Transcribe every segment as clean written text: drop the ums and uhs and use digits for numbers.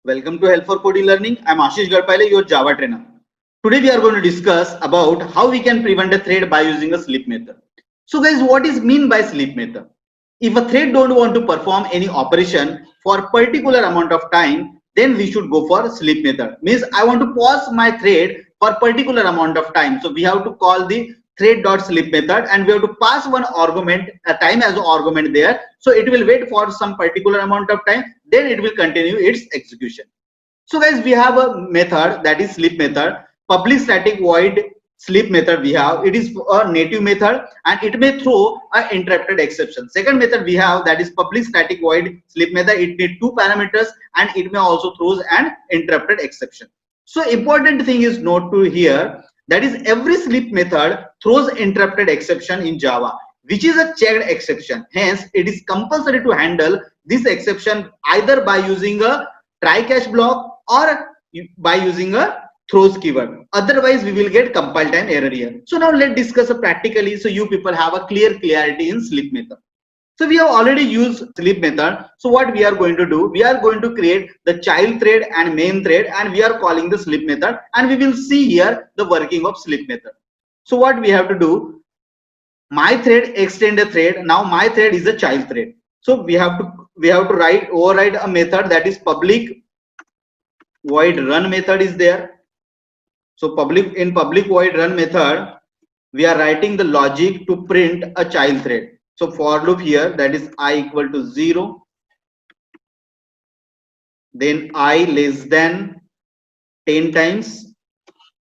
Welcome to Help for Coding Learning. I'm Ashish Gadpale, your Java trainer. Today we are going to discuss about how we can prevent a thread by using a sleep method. So guys, what is mean by sleep method? If a thread don't want to perform any operation for a particular amount of time, then we should go for sleep method. Means I want to pause my thread for particular amount of time. So we have to call the thread.sleep method and we have to pass one argument, a time as an argument there. So it will wait for some particular amount of time, then it will continue its execution. So guys, we have a method that is sleep method. Public static void sleep method we have. It is a native method and it may throw a interrupted exception. Second method we have that is public static void sleep method. It needs two parameters and it may also throws an interrupted exception. So important thing is note to here, that is every sleep method throws interrupted exception in Java, which is a checked exception. Hence, it is compulsory to handle this exception either by using a try catch block or by using a throws keyword. Otherwise, we will get compile time error here. So now let's discuss practically so you people have a clarity in sleep method. So we have already used sleep method. So what we are going to do, we are going to create the child thread and main thread and we are calling the sleep method and we will see here the working of sleep method. So what we have to do, my thread extend a thread. Now my thread is a child thread. So we have to override a method that is public void run method is there. So public void run method, we are writing the logic to print a child thread. So for loop here, that is I equal to 0, then I less than 10 times,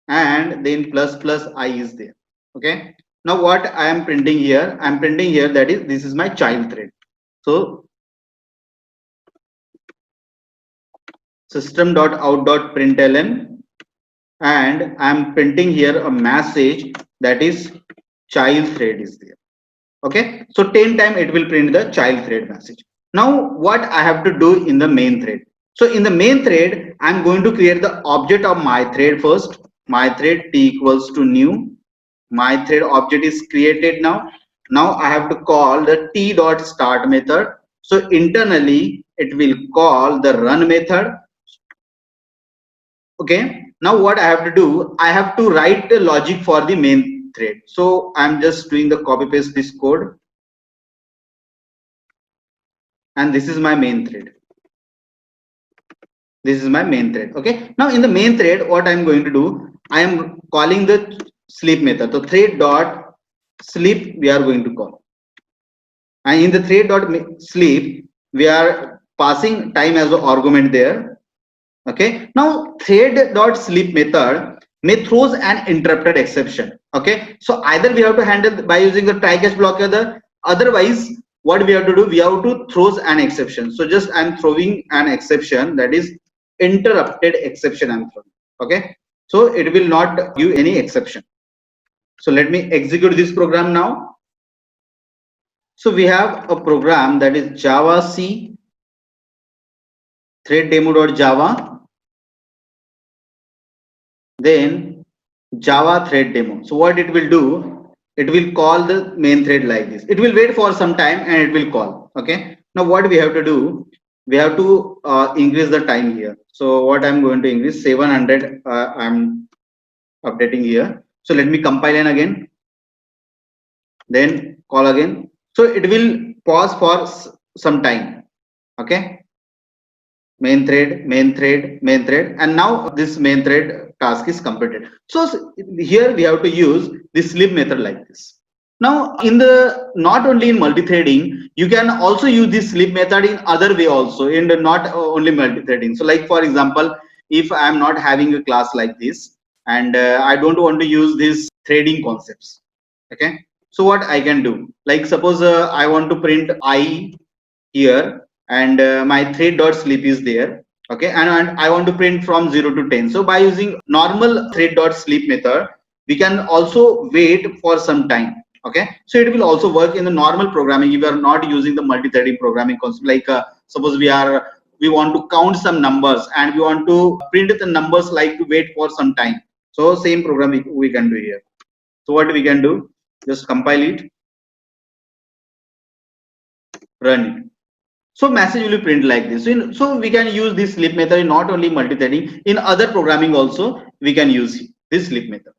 and then plus I is there. Okay. Now what I am printing here, I am printing here that is this is my child thread. So system.out.println, and I am printing here a message that is child thread is there. Okay, so 10 times it will print the child thread message. Now what I have to do in the main thread, so in the main thread I'm going to create the object of my thread first. My thread t equals to new, my thread object is created. Now I have to call the t dot start method. So internally it will call the run method. Okay, now what I have to do, I have to write the logic for the main thread. So I'm just doing the copy paste this code, and this is my main thread. This is my main thread. Okay, now in the main thread what I'm going to do, I am calling the sleep method. So thread dot sleep we are going to call, and in the thread dot sleep we are passing time as an argument there. Okay, now thread dot sleep method may throws an interrupted exception. Okay, so either we have to handle by using the try catch block, otherwise what we have to do, we have to throws an exception. So just I'm throwing an exception, that is interrupted exception I'm throwing. Okay, so it will not give any exception. So let me execute this program now. So we have a program that is Java C thread demo.java, then Java thread demo. So what it will do, it will call the main thread like this. It will wait for some time and it will call. Okay, now what we have to do, we have to increase the time here. So what I'm going to increase 700, I'm updating here. So let me compile in again, then call again. So it will pause for some time. Okay, main thread, and now this main thread task is completed. So here we have to use the sleep method like this. Now in the not only in multi-threading, you can also use this sleep method in other way also, in the not only multi-threading. So like for example, if I am not having a class like this and I don't want to use these threading concepts. Okay, so what I can do, like suppose I want to print I here and my thread dot sleep is there. Okay, and I want to print from 0 to 10. So by using normal thread dot sleep method, we can also wait for some time. Okay, so it will also work in the normal programming if you are not using the multi-threading programming concept. Like suppose we want to count some numbers and we want to print the numbers, like to wait for some time. So same program we can do here. So what we can do, just compile it, run it. So message will be print like this. So we can use this sleep method in not only multi-threading, in other programming also we can use this sleep method.